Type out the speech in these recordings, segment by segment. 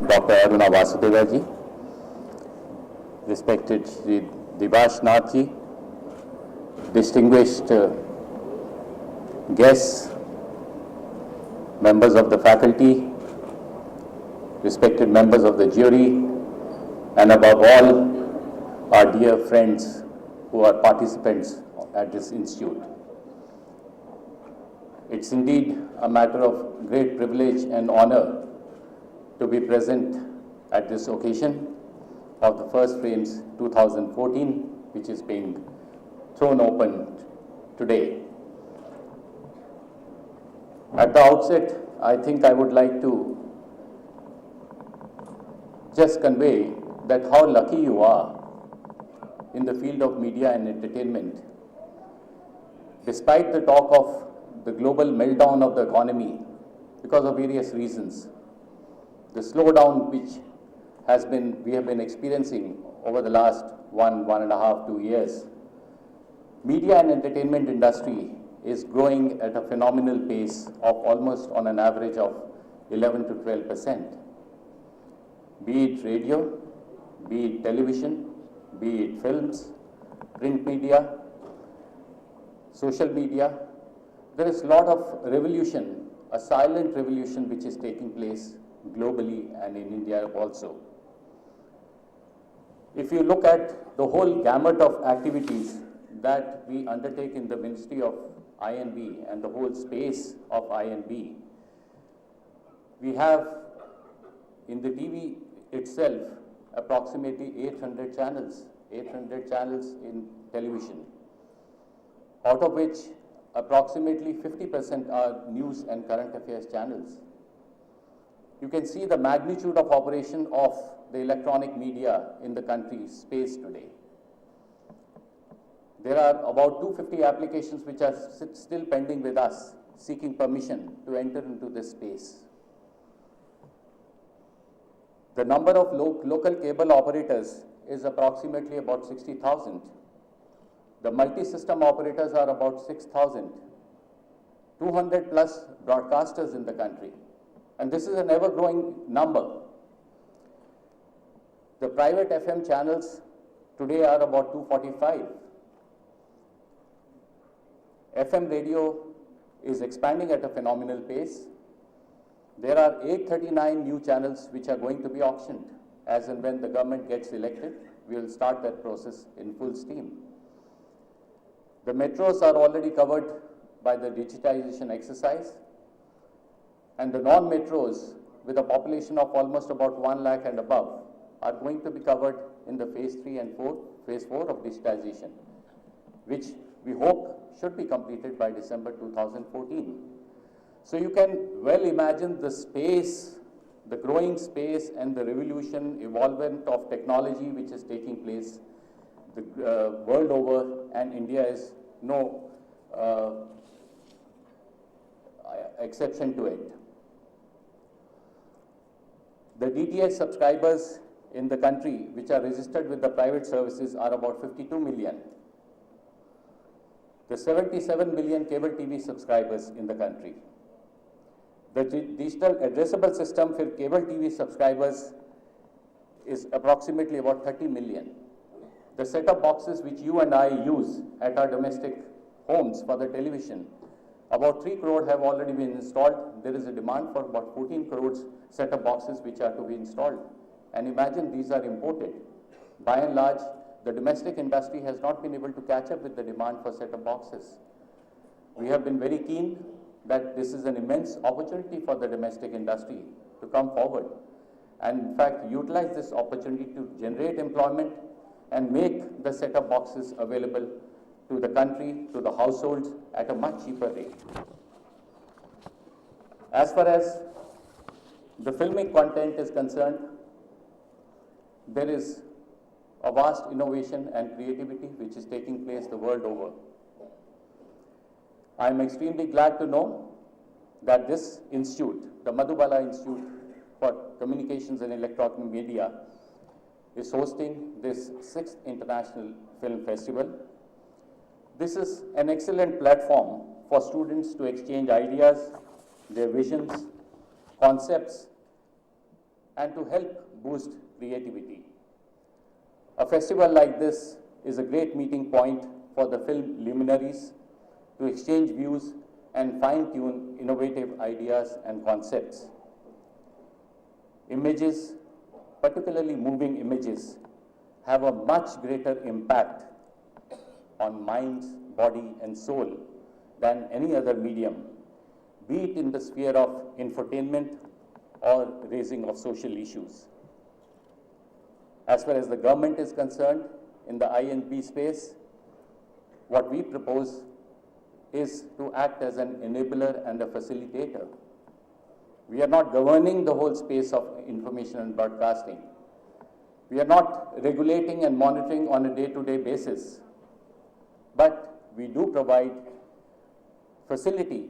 Dr. Aruna Vasudevaji, respected Shri Dibash Nathji, distinguished guests, members of the faculty, respected members of the jury, and above all, our dear friends who are participants at this institute. It's indeed a matter of great privilege and honor to be present at this occasion of the First Frames 2014, which is being thrown open today. At the outset, I think I would like to just convey that how lucky you are in the field of media and entertainment. Despite the talk of the global meltdown of the economy because of various reasons, the slowdown which we have been experiencing over the last 1.5, 2 years, media and entertainment industry is growing at a phenomenal pace of almost on an average of 11 to 12%. Be it radio, be it television, be it films, print media, social media, there is a lot of revolution, a silent revolution which is taking place globally and in India also. If you look at the whole gamut of activities that we undertake in the Ministry of INB and the whole space of INB, we have in the TV itself approximately 800 channels in television, out of which approximately 50% are news and current affairs channels. You can see the magnitude of operation of the electronic media in the country's space today. There are about 250 applications which are still pending with us, seeking permission to enter into this space. The number of local cable operators is approximately about 60,000. The multi-system operators are about 6,000. 200 plus broadcasters in the country. And this is an ever-growing number. The private FM channels today are about 245. FM radio is expanding at a phenomenal pace. There are 839 new channels which are going to be auctioned. As and when the government gets elected, we will start that process in full steam. The metros are already covered by the digitization exercise, and the non-metros with a population of almost about 1 lakh and above are going to be covered in the phase 4 of digitization, which we hope should be completed by December 2014. So you can well imagine the space, the growing space and the revolution, evolvement of technology which is taking place the world over, and India is no exception to it. The DTH subscribers in the country which are registered with the private services are about 52 million. The 77 million cable TV subscribers in the country. The digital addressable system for cable TV subscribers is approximately about 30 million. The set-top boxes which you and I use at our domestic homes for the television, about 3 crore have already been installed. There is a demand for about 14 crores set-top boxes which are to be installed. And imagine these are imported. By and large, the domestic industry has not been able to catch up with the demand for set-top boxes. We have been very keen that this is an immense opportunity for the domestic industry to come forward and in fact utilize this opportunity to generate employment and make the set-top boxes available to the country, to the households at a much cheaper rate. As far as the filmic content is concerned, there is a vast innovation and creativity which is taking place the world over. I am extremely glad to know that this institute, the Madhubala Institute for Communications and Electronic Media, is hosting this 6th International Film Festival. This is an excellent platform for students to exchange ideas, their visions, concepts, and to help boost creativity. A festival like this is a great meeting point for the film luminaries to exchange views and fine-tune innovative ideas and concepts. Images, particularly moving images, have a much greater impact on minds, body, and soul than any other medium, be it in the sphere of infotainment or raising of social issues. As far as the government is concerned, in the I&B space, what we propose is to act as an enabler and a facilitator. We are not governing the whole space of information and broadcasting. We are not regulating and monitoring on a day-to-day basis, but we do provide facility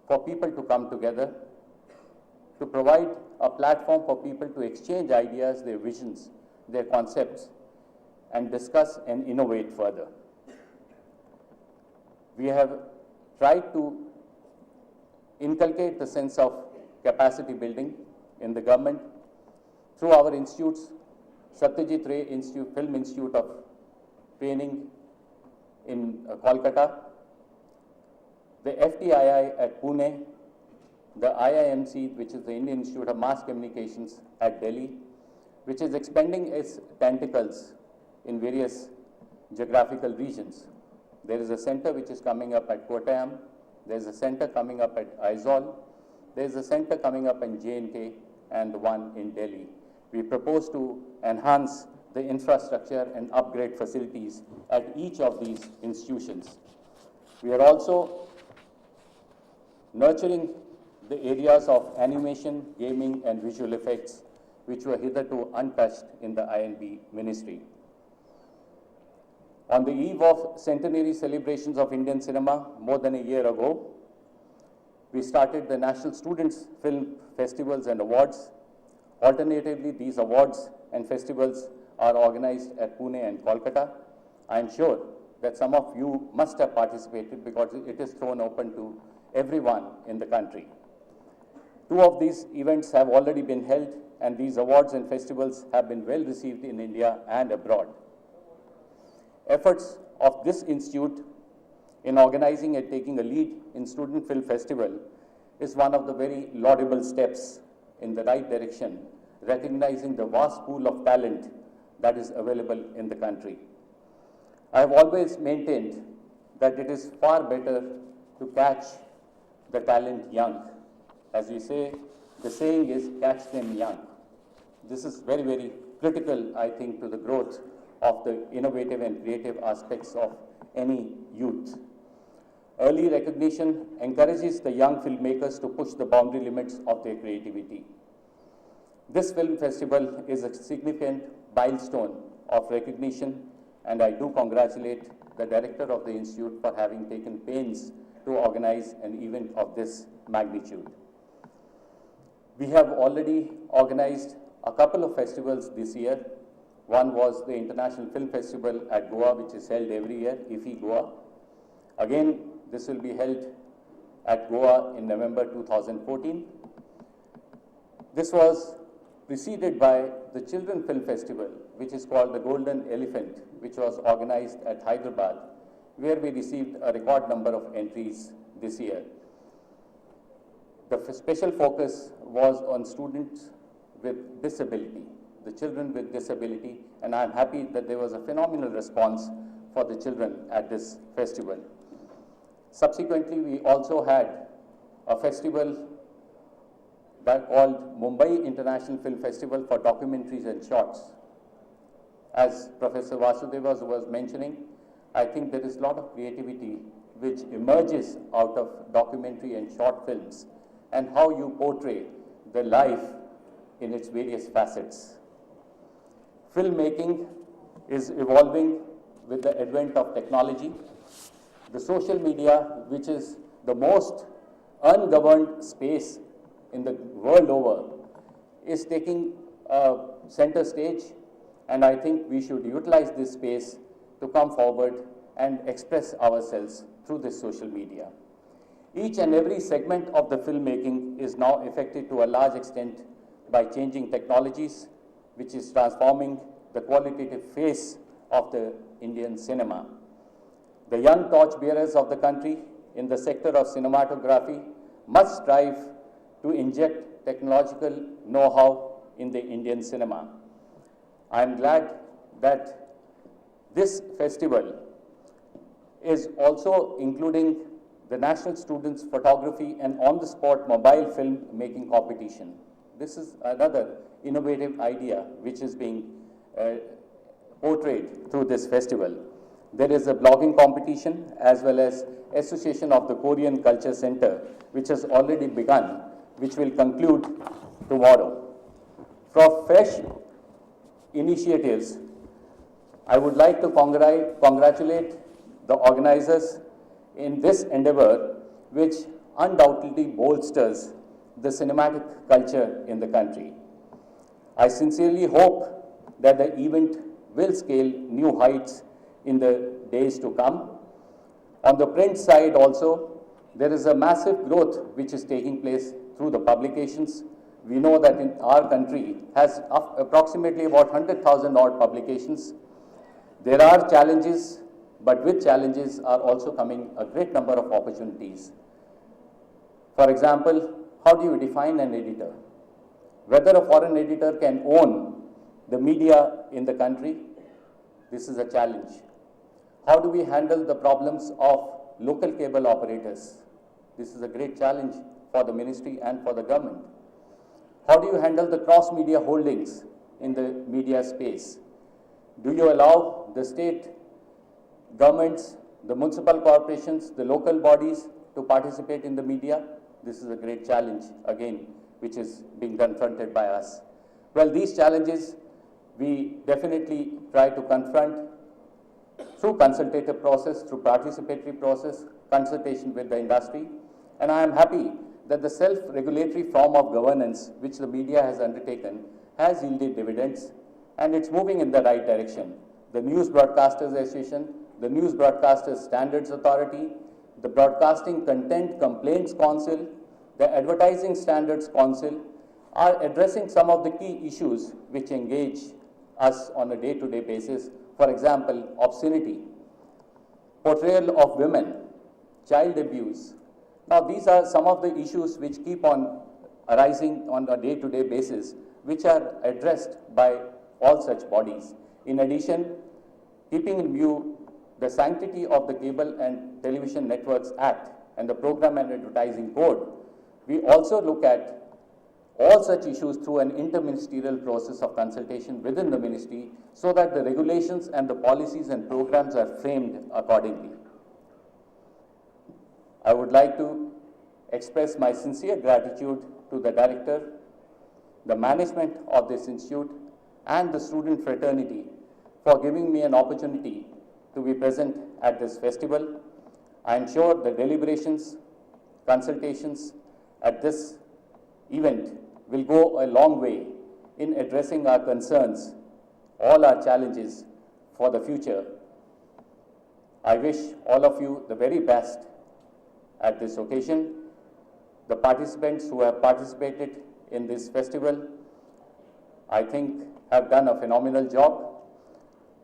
for people to come together, to provide a platform for people to exchange ideas, their visions, their concepts, and discuss and innovate further. We have tried to inculcate the sense of capacity building in the government through our institutes, Satyajit Ray Institute, Film Institute of Training in Kolkata, the FTII at Pune, the IIMC, which is the Indian Institute of Mass Communications at Delhi, which is expanding its tentacles in various geographical regions. There is a center which is coming up at Kottayam, there is a center coming up at Aizawl, there is a center coming up in J&K, and the one in Delhi. We propose to enhance the infrastructure and upgrade facilities at each of these institutions. We are also nurturing the areas of animation, gaming, and visual effects, which were hitherto untouched in the I&B ministry. On the eve of centenary celebrations of Indian cinema more than a year ago, we started the National Students' Film Festivals and Awards. Alternatively, these awards and festivals are organized at Pune and Kolkata. I am sure that some of you must have participated because it is thrown open to everyone in the country. 2 of these events have already been held, and these awards and festivals have been well received in India and abroad. Efforts of this institute in organizing and taking a lead in Student Film Festival is one of the very laudable steps in the right direction, recognizing the vast pool of talent that is available in the country. I have always maintained that it is far better to catch the talent young. As we say, the saying is, catch them young. This is very, very critical, I think, to the growth of the innovative and creative aspects of any youth. Early recognition encourages the young filmmakers to push the boundary limits of their creativity. This film festival is a significant milestone of recognition, and I do congratulate the director of the institute for having taken pains to organize an event of this magnitude. We have already organized a couple of festivals this year. One was the International Film Festival at Goa, which is held every year, IFFI Goa. Again, this will be held at Goa in November 2014. This was preceded by the Children Film Festival, which is called the Golden Elephant, which was organized at Hyderabad, where we received a record number of entries this year. The special focus was on students with disability, the children with disability, and I'm happy that there was a phenomenal response for the children at this festival. Subsequently, we also had a festival that called Mumbai International Film Festival for Documentaries and Shorts. As Professor Vasudeva was mentioning, I think there is a lot of creativity which emerges out of documentary and short films and how you portray the life in its various facets. Filmmaking is evolving with the advent of technology. The social media, which is the most ungoverned space in the world over, is taking center stage, and I think we should utilize this space to come forward and express ourselves through this social media. Each and every segment of the filmmaking is now affected to a large extent by changing technologies, which is transforming the qualitative face of the Indian cinema. The young torchbearers of the country in the sector of cinematography must strive to inject technological know-how in the Indian cinema. I am glad that this festival is also including the National Students Photography and on-the-spot mobile film making competition. This is another innovative idea which is being portrayed through this festival. There is a blogging competition as well as Association of the Korean Culture Center, which has already begun, which will conclude tomorrow. For fresh initiatives, I would like to congratulate the organizers in this endeavor, which undoubtedly bolsters the cinematic culture in the country. I sincerely hope that the event will scale new heights in the days to come. On the print side also, there is a massive growth which is taking place through the publications. We know that in our country has approximately about 100,000 odd publications. There are challenges, but with challenges are also coming a great number of opportunities. For example, how do you define an editor? Whether a foreign editor can own the media in the country, this is a challenge. How do we handle the problems of local cable operators? This is a great challenge for the ministry and for the government. How do you handle the cross-media holdings in the media space? Do you allow the state governments, the municipal corporations, the local bodies to participate in the media? This is a great challenge, again, which is being confronted by us. Well, these challenges we definitely try to confront through consultative process, through participatory process, consultation with the industry. And I am happy that the self-regulatory form of governance which the media has undertaken has yielded dividends, and it's moving in the right direction. The News Broadcasters Association, the News Broadcasters Standards Authority, the Broadcasting Content Complaints Council, the Advertising Standards Council are addressing some of the key issues which engage us on a day-to-day basis. For example, obscenity, portrayal of women, child abuse. Now, these are some of the issues which keep on arising on a day-to-day basis, which are addressed by all such bodies. In addition, keeping in view the sanctity of the Cable and Television Networks Act and the Program and Advertising Code, we also look at all such issues through an interministerial process of consultation within the ministry so that the regulations and the policies and programs are framed accordingly. I would like to express my sincere gratitude to the director, the management of this institute, and the student fraternity for giving me an opportunity to be present at this festival. I am sure the deliberations, consultations at this event will go a long way in addressing our concerns, all our challenges for the future. I wish all of you the very best at this occasion. The participants who have participated in this festival, I think, have done a phenomenal job.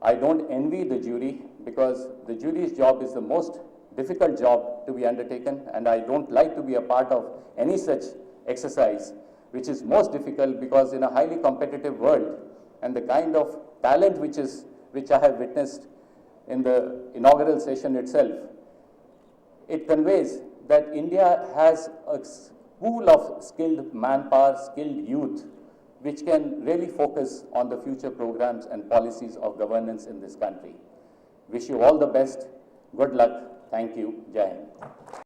I don't envy the jury because the jury's job is the most difficult job to be undertaken, and I don't like to be a part of any such exercise, which is most difficult because in a highly competitive world and the kind of talent which I have witnessed in the inaugural session itself, it conveys that India has a pool of skilled manpower, skilled youth, which can really focus on the future programs and policies of governance in this country. Wish you all the best. Good luck. Thank you. Jai Hind.